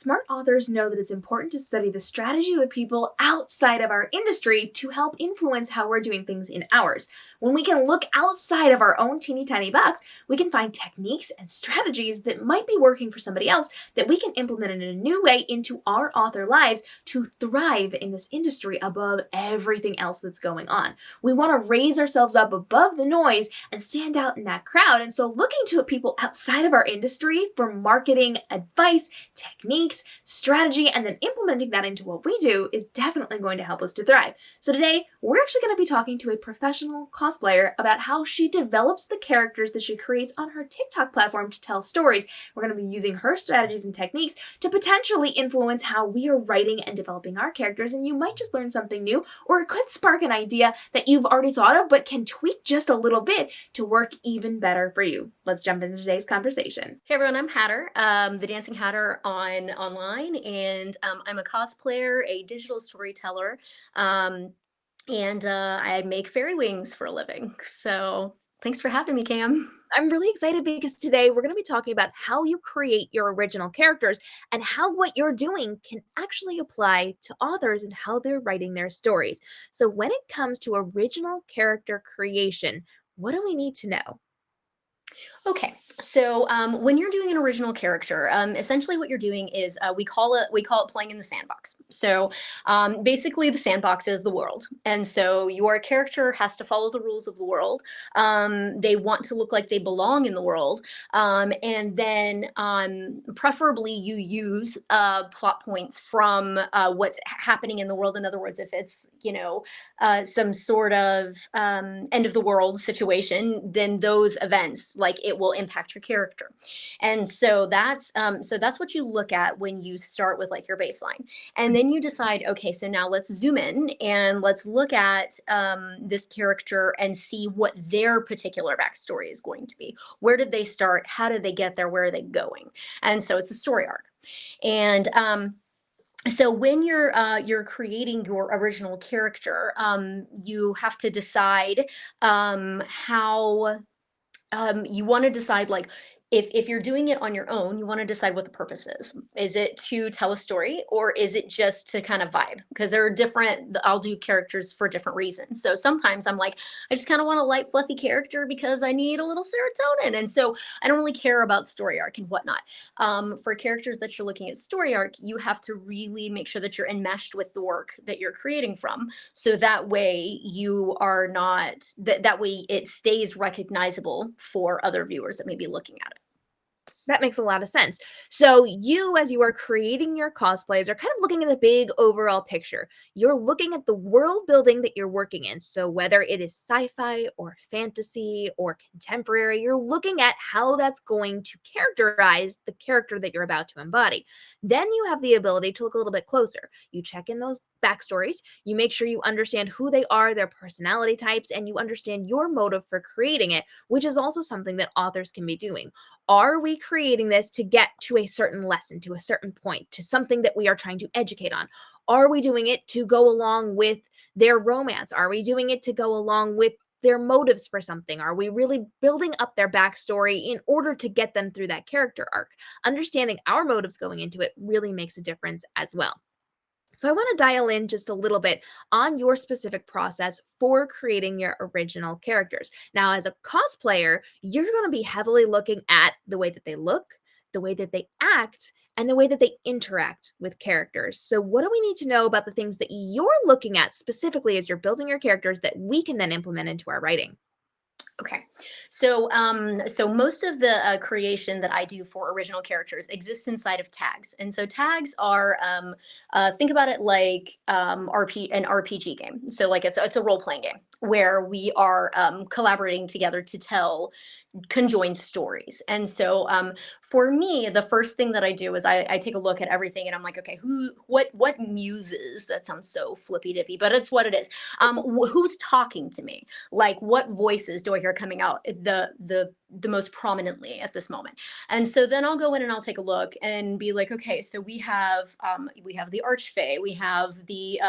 smart authors know that it's important to study the strategy of the people outside of our industry to help influence how we're doing things in ours. When we can look outside of our own teeny tiny box, we can find techniques and strategies that might be working for somebody else that we can implement in a new way into our author lives to thrive in this industry above everything else that's going on. We want to raise ourselves up above the noise and stand out in that crowd. And so looking to people outside of our industry for marketing advice, techniques, strategy, and then implementing that into what we do is definitely going to help us to thrive. So today, we're actually going to be talking to a professional cosplayer about how she develops the characters that she creates on her TikTok platform to tell stories. We're going to be using her strategies and techniques to potentially influence how we are writing and developing our characters, and you might just learn something new, or it could spark an idea that you've already thought of but can tweak just a little bit to work even better for you. Let's jump into today's conversation. Hey everyone, I'm Hatter, the Dancing Hatter online, and I'm a cosplayer, a digital storyteller, and I make fairy wings for a living. So thanks for having me, Cam. I'm really excited because today we're going to be talking about how you create your original characters and how what you're doing can actually apply to authors and how they're writing their stories. So, when it comes to original character creation, what do we need to know? Okay, so when you're doing an original character, essentially what you're doing is we call it playing in the sandbox. So basically, the sandbox is the world, and so your character has to follow the rules of the world. They want to look like they belong in the world, and then preferably you use plot points from what's happening in the world. In other words, if it's some sort of end of the world situation, then those events like it will impact your character. And so that's what you look at when you start with like your baseline, and then you decide, okay, so now let's zoom in and let's look at this character and see what their particular backstory is going to be. Where did they start? How did they get there? Where are they going? And so it's a story arc. And so when you're creating your original character, you have to decide how you want to decide, like, if you're doing it on your own, you want to decide what the purpose is. Is it to tell a story, or is it just to kind of vibe? Because there are different, I'll do characters for different reasons. So sometimes I'm like, I just kind of want a light, fluffy character because I need a little serotonin. And so I don't really care about story arc and whatnot. For characters that you're looking at story arc, you have to really make sure that you're enmeshed with the work that you're creating from. So that way you are not, that way it stays recognizable for other viewers that may be looking at it. That makes a lot of sense. So, you, as you are creating your cosplays, are kind of looking at the big overall picture. You're looking at the world building that you're working in. So, whether it is sci fi or fantasy or contemporary, you're looking at how that's going to characterize the character that you're about to embody. Then you have the ability to look a little bit closer. You check in those backstories, you make sure you understand who they are, their personality types, and you understand your motive for creating it, which is also something that authors can be doing. Are we creating this to get to a certain lesson, to a certain point, to something that we are trying to educate on? Are we doing it to go along with their romance? Are we doing it to go along with their motives for something? Are we really building up their backstory in order to get them through that character arc? Understanding our motives going into it really makes a difference as well. So I want to dial in just a little bit on your specific process for creating your original characters. Now, as a cosplayer, you're going to be heavily looking at the way that they look, the way that they act, and the way that they interact with characters. So what do we need to know about the things that you're looking at specifically as you're building your characters that we can then implement into our writing? Okay, so most of the creation that I do for original characters exists inside of tags, and so tags are think about it like an RPG game. So like it's a role playing game where we are collaborating together to tell conjoined stories. And so for me, the first thing that I do is I take a look at everything and I'm like, okay, what muses? That sounds so flippy dippy, but it's what it is. Who's talking to me? Like, what voices do I hear coming out the most prominently at this moment? And so then I'll go in and I'll take a look and be like, okay, so we have the archfey, we have the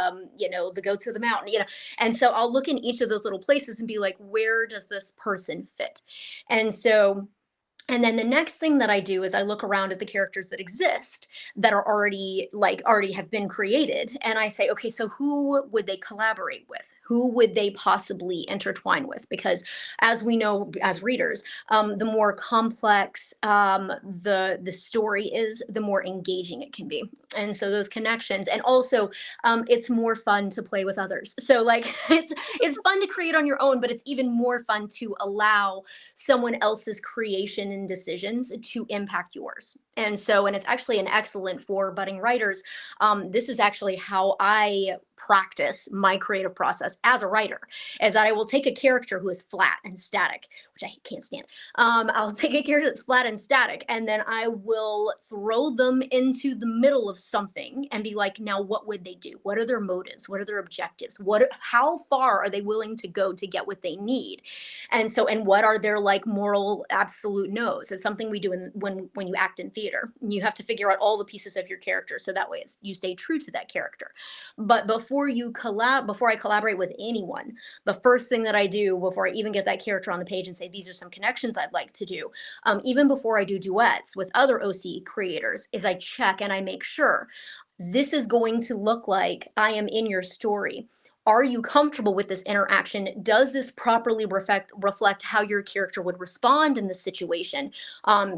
goats of the mountain, and so I'll look in each of those little places and be like, where does this person fit? And so And then the next thing that I do is I look around at the characters that exist that are already have been created, and I say, okay, so who would they collaborate with? Who would they possibly intertwine with? Because as we know as readers, the more complex the story is, the more engaging it can be. And so those connections, and also it's more fun to play with others. So like it's fun to create on your own, but it's even more fun to allow someone else's creation and decisions to impact yours. And so, and it's actually an excellent for budding writers. This is actually how I practice my creative process as a writer, is that I will take a character who is flat and static, which I can't stand. I'll take a character that's flat and static, and then I will throw them into the middle of something and be like, now what would they do? What are their motives? What are their objectives? How far are they willing to go to get what they need? And so, and what are their like moral absolute no's? It's something we do when you act in theater. You have to figure out all the pieces of your character, so that way you stay true to that character. But before I collaborate with anyone, the first thing that I do before I even get that character on the page and say these are some connections I'd like to do, even before I do duets with other OC creators, is I check and I make sure this is going to look like I am in your story. Are you comfortable with this interaction? Does this properly reflect how your character would respond in the situation?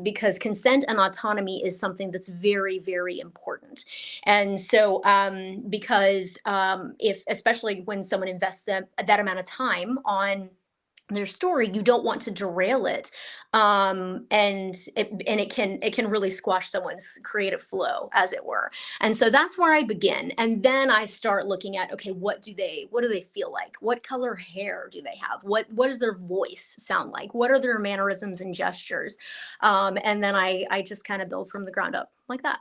Because consent and autonomy is something that's very, very important. And so, because if, especially when someone invests that amount of time on their story, you don't want to derail it, and it can really squash someone's creative flow, as it were. And so that's where I begin, and then I start looking at, okay, what do they feel like? What color hair do they have? What does their voice sound like? What are their mannerisms and gestures? And then I just kind of build from the ground up like that.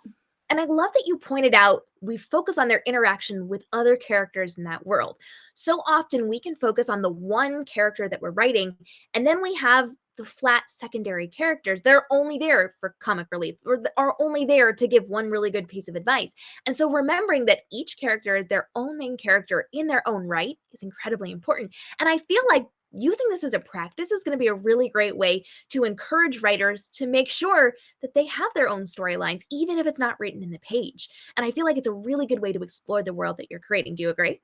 And I love that you pointed out we focus on their interaction with other characters in that world. So often we can focus on the one character that we're writing, and then we have the flat secondary characters. They're only there for comic relief, or are only there to give one really good piece of advice. And so remembering that each character is their own main character in their own right is incredibly important. And I feel like using this as a practice is going to be a really great way to encourage writers to make sure that they have their own storylines, even if it's not written in the page. And I feel like it's a really good way to explore the world that you're creating. Do you agree?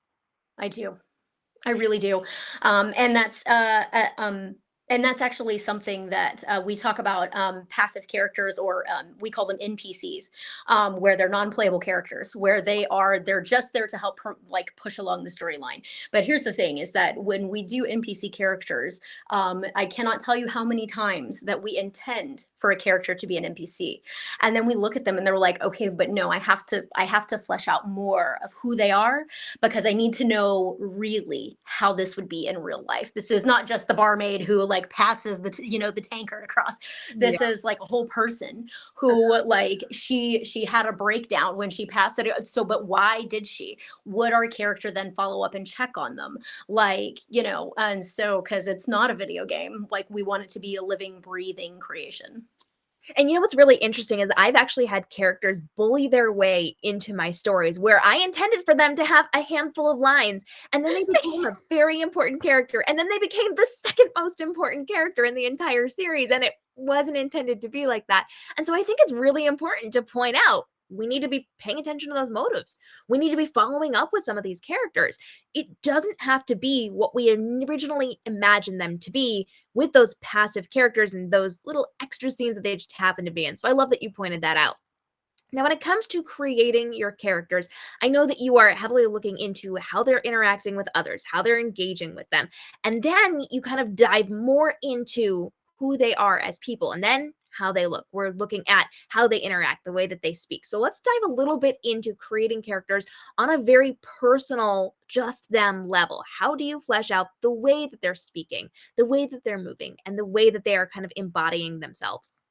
I do. I really do. Um, and that's uh, uh, um, and that's actually something that we talk about, passive characters, or we call them NPCs, where they're non-playable characters, where they're just there to help like push along the storyline. But here's the thing: is that when we do NPC characters, I cannot tell you how many times that we intend for a character to be an NPC, and then we look at them and they're like, okay, but no, I have to flesh out more of who they are, because I need to know really how this would be in real life. This is not just the barmaid who like passes the tankard across. Yeah. This is like a whole person who, like, she had a breakdown when she passed it. So, but why did she? Would our character then follow up and check on them? And so, because it's not a video game, like we want it to be a living, breathing creation. And you know what's really interesting is I've actually had characters bully their way into my stories where I intended for them to have a handful of lines, and then they became a very important character, and then they became the second most important character in the entire series, and it wasn't intended to be like that. And so I think it's really important to point out we need to be paying attention to those motives. We need to be following up with some of these characters. It doesn't have to be what we originally imagined them to be with those passive characters and those little extra scenes that they just happen to be in. So I love that you pointed that out. Now, when it comes to creating your characters, I know that you are heavily looking into how they're interacting with others, how they're engaging with them. And then you kind of dive more into who they are as people and then how they look. We're looking at how they interact, the way that they speak. So let's dive a little bit into creating characters on a very personal, just them level. How do you flesh out the way that they're speaking, the way that they're moving, and the way that they are kind of embodying themselves?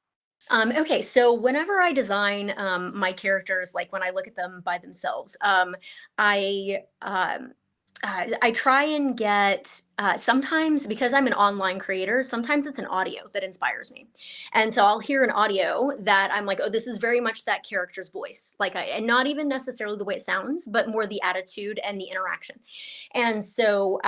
Okay, so whenever I design my characters, like when I look at them by themselves, I try and get Sometimes because I'm an online creator, sometimes it's an audio that inspires me. And so I'll hear an audio that I'm like, oh, this is very much that character's voice. And not even necessarily the way it sounds, but more the attitude and the interaction. And so,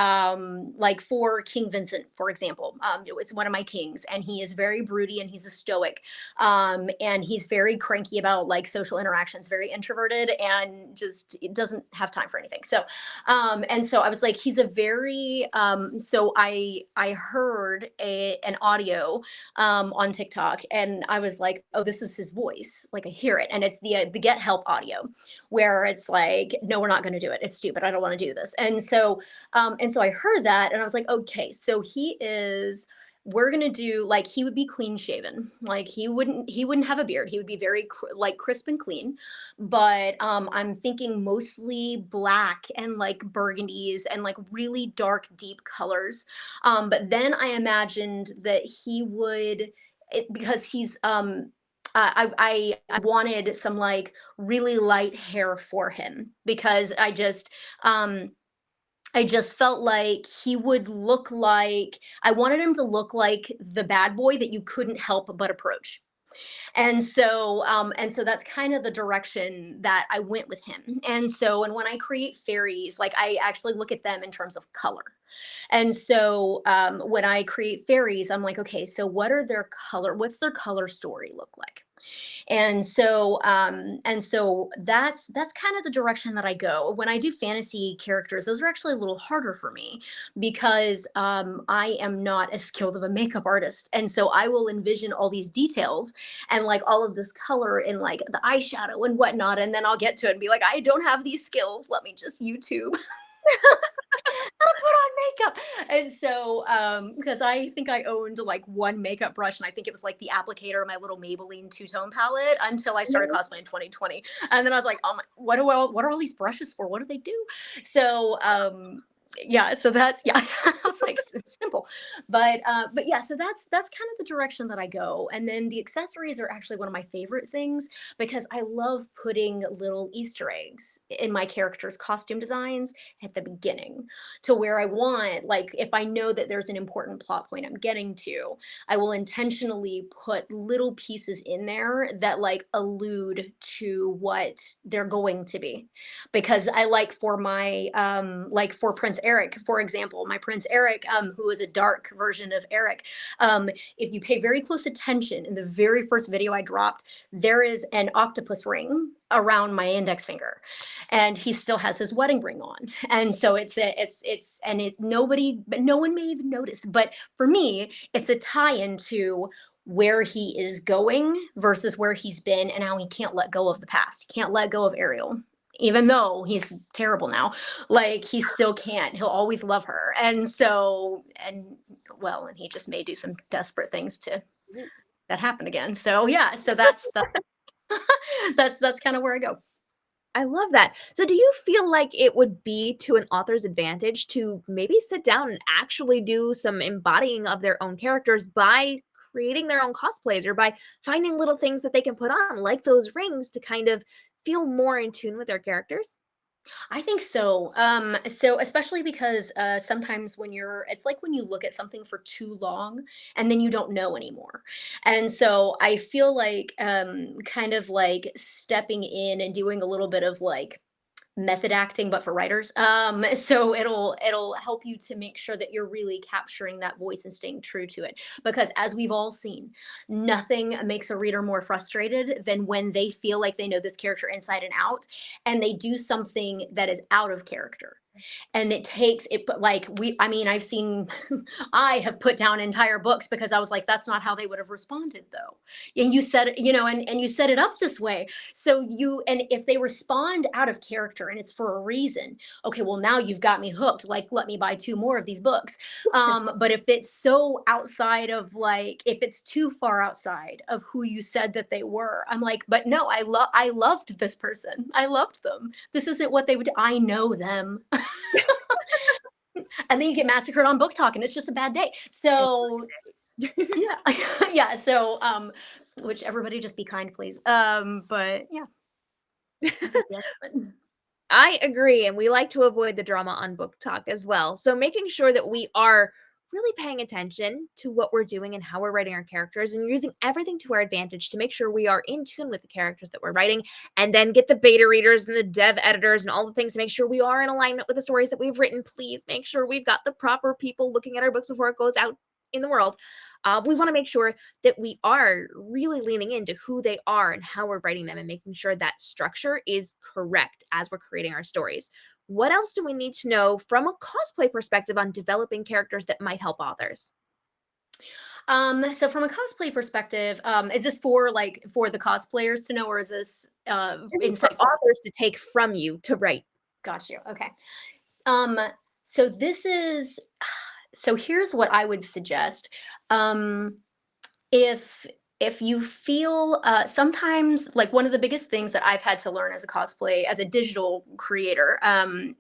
like for King Vincent, for example, it was one of my kings, and he is very broody and he's a stoic. And he's very cranky about like social interactions, very introverted, and just doesn't have time for anything. And so I was like, he's a very so I heard an audio on TikTok, and I was like, oh, this is his voice. Like I hear it, and it's the get help audio, where it's like, no, we're not going to do it. It's stupid. I don't want to do this. And so I heard that, and I was like, okay, so he is, we're gonna do, like, he would be clean shaven, like he wouldn't have a beard, he would be very like crisp and clean, but I'm thinking mostly black and like burgundies and like really dark deep colors. But then I imagined that he would, because he's I wanted some like really light hair for him, because I just felt like he would look like, I wanted him to look like the bad boy that you couldn't help but approach. And so that's kind of the direction that I went with him. And when I create fairies, like I actually look at them in terms of color. And so when I create fairies, I'm like, okay, so what are their color? What's their color story look like? And so that's kind of the direction that I go. When I do fantasy characters, those are actually a little harder for me, because I am not as skilled of a makeup artist, and so I will envision all these details and like all of this color in like the eyeshadow and whatnot, and then I'll get to it and be like, I don't have these skills. Let me just YouTube how to put on makeup. And so because I think I owned like one makeup brush, and I think it was like the applicator of my little Maybelline two-tone palette, until I started cosplay in 2020. And then I was like, oh my, what are all these brushes for? What do they do? So yeah, so that's, yeah, I was like, simple. But yeah, so that's kind of the direction that I go. And then the accessories are actually one of my favorite things, because I love putting little Easter eggs in my characters' costume designs at the beginning, to where I want, like, if I know that there's an important plot point I'm getting to, I will intentionally put little pieces in there that like allude to what they're going to be. Because I like for my like for Prince Eric, for example, my Prince Eric, who is a dark version of Eric. If you pay very close attention, in the very first video I dropped, there is an octopus ring around my index finger, and he still has his wedding ring on. And so it's and it nobody, but no one may even notice, but for me it's a tie into where he is going versus where he's been, and how he can't let go of the past. He can't let go of Ariel, even though he's terrible now. Like he still can't. He'll always love her. And he just may do some desperate things to that happen again. So yeah, so that's that's kind of where I go. I love that. So do you feel like it would be to an author's advantage to maybe sit down and actually do some embodying of their own characters by creating their own cosplays, or by finding little things that they can put on, like those rings, to kind of feel more in tune with their characters? I think so. So especially because sometimes when you're, it's like when you look at something for too long and then you don't know anymore. And so I feel like kind of like stepping in and doing a little bit of like method acting, but for writers. So it'll help you to make sure that you're really capturing that voice and staying true to it. Because as we've all seen, nothing makes a reader more frustrated than when they feel like they know this character inside and out, and they do something that is out of character. And it takes it, but like I mean, I've seen, I have put down entire books because I was like, that's not how they would have responded though. And you said it, and you set it up this way. And if they respond out of character and it's for a reason, okay, well, now you've got me hooked. Like, let me buy two more of these books. But if it's so outside of, like, if it's too far outside of who you said that they were, I'm like, but no, I loved this person. I loved them. This isn't what they would, I know them. And then you get massacred on book talk and it's just a bad day. So yeah. Yeah. So which everybody just be kind, please. But yeah. Yes. I agree, and we like to avoid the drama on book talk as well. So making sure that we are really paying attention to what we're doing and how we're writing our characters and using everything to our advantage to make sure we are in tune with the characters that we're writing, and then get the beta readers and the dev editors and all the things to make sure we are in alignment with the stories that we've written. Please make sure we've got the proper people looking at our books before it goes out in the world. We want to make sure that we are really leaning into who they are and how we're writing them and making sure that structure is correct as we're creating our stories. What else do we need to know from a cosplay perspective on developing characters that might help authors? So from a cosplay perspective, is this for for the cosplayers to know, or is this This is for insightful? authors to take from you to write. Got you. Okay. Um, so this is so here's what I would suggest. Um, if if you feel sometimes like one of the biggest things that I've had to learn as a cosplay as a digital creator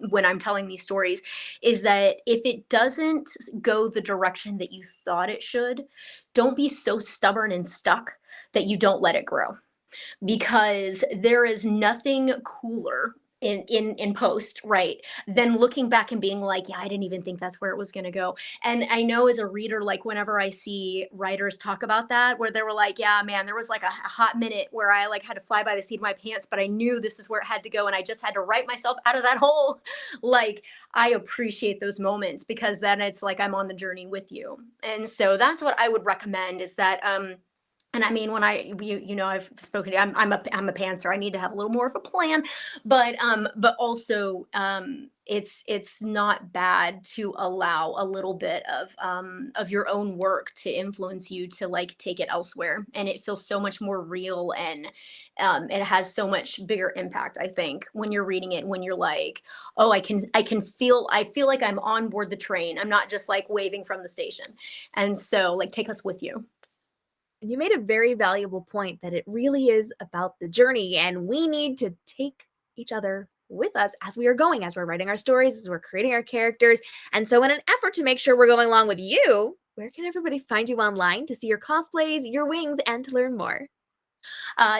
when I'm telling these stories is that if it doesn't go the direction that you thought it should, don't be so stubborn and stuck that you don't let it grow, because there is nothing cooler in post, right, than looking back and being like, yeah, I didn't even think that's where it was going to go. And I know as a reader, like whenever I see writers talk about that, where they were like, yeah, man, there was like a hot minute where I like had to fly by the seat of my pants, but I knew this is where it had to go and I just had to write myself out of that hole. Like, I appreciate those moments because then it's like I'm on the journey with you. And so that's what I would recommend, is that and I mean, when I've spoken to, I'm a pantser. I need to have a little more of a plan, but also, it's not bad to allow a little bit of your own work to influence you to like take it elsewhere, and it feels so much more real, and it has so much bigger impact. I think when you're reading it, when you're like, oh, I feel like I'm on board the train. I'm not just like waving from the station, and so like take us with you. And you made a very valuable point that it really is about the journey, and we need to take each other with us as we are going, as we're writing our stories, as we're creating our characters. And so, in an effort to make sure we're going along with you, where can everybody find you online to see your cosplays, your wings, and to learn more?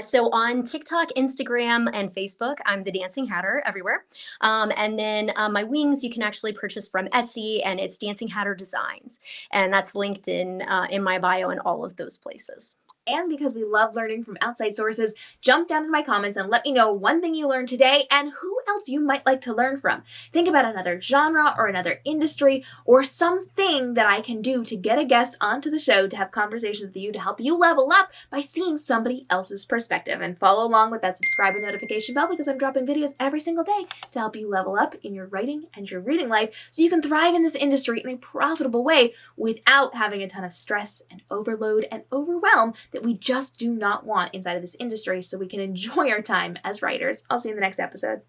So on TikTok, Instagram, and Facebook, I'm the Dancing Hatter everywhere. And then my wings you can actually purchase from Etsy, and it's Dancing Hatter Designs, and that's linked in my bio in all of those places. And because we love learning from outside sources, jump down in my comments and let me know one thing you learned today and who else you might like to learn from. Think about another genre or another industry or something that I can do to get a guest onto the show to have conversations with you to help you level up by seeing somebody else's perspective. And follow along with that subscribe and notification bell, because I'm dropping videos every single day to help you level up in your writing and your reading life so you can thrive in this industry in a profitable way without having a ton of stress and overload and overwhelm that we just do not want inside of this industry, so we can enjoy our time as writers. I'll see you in the next episode.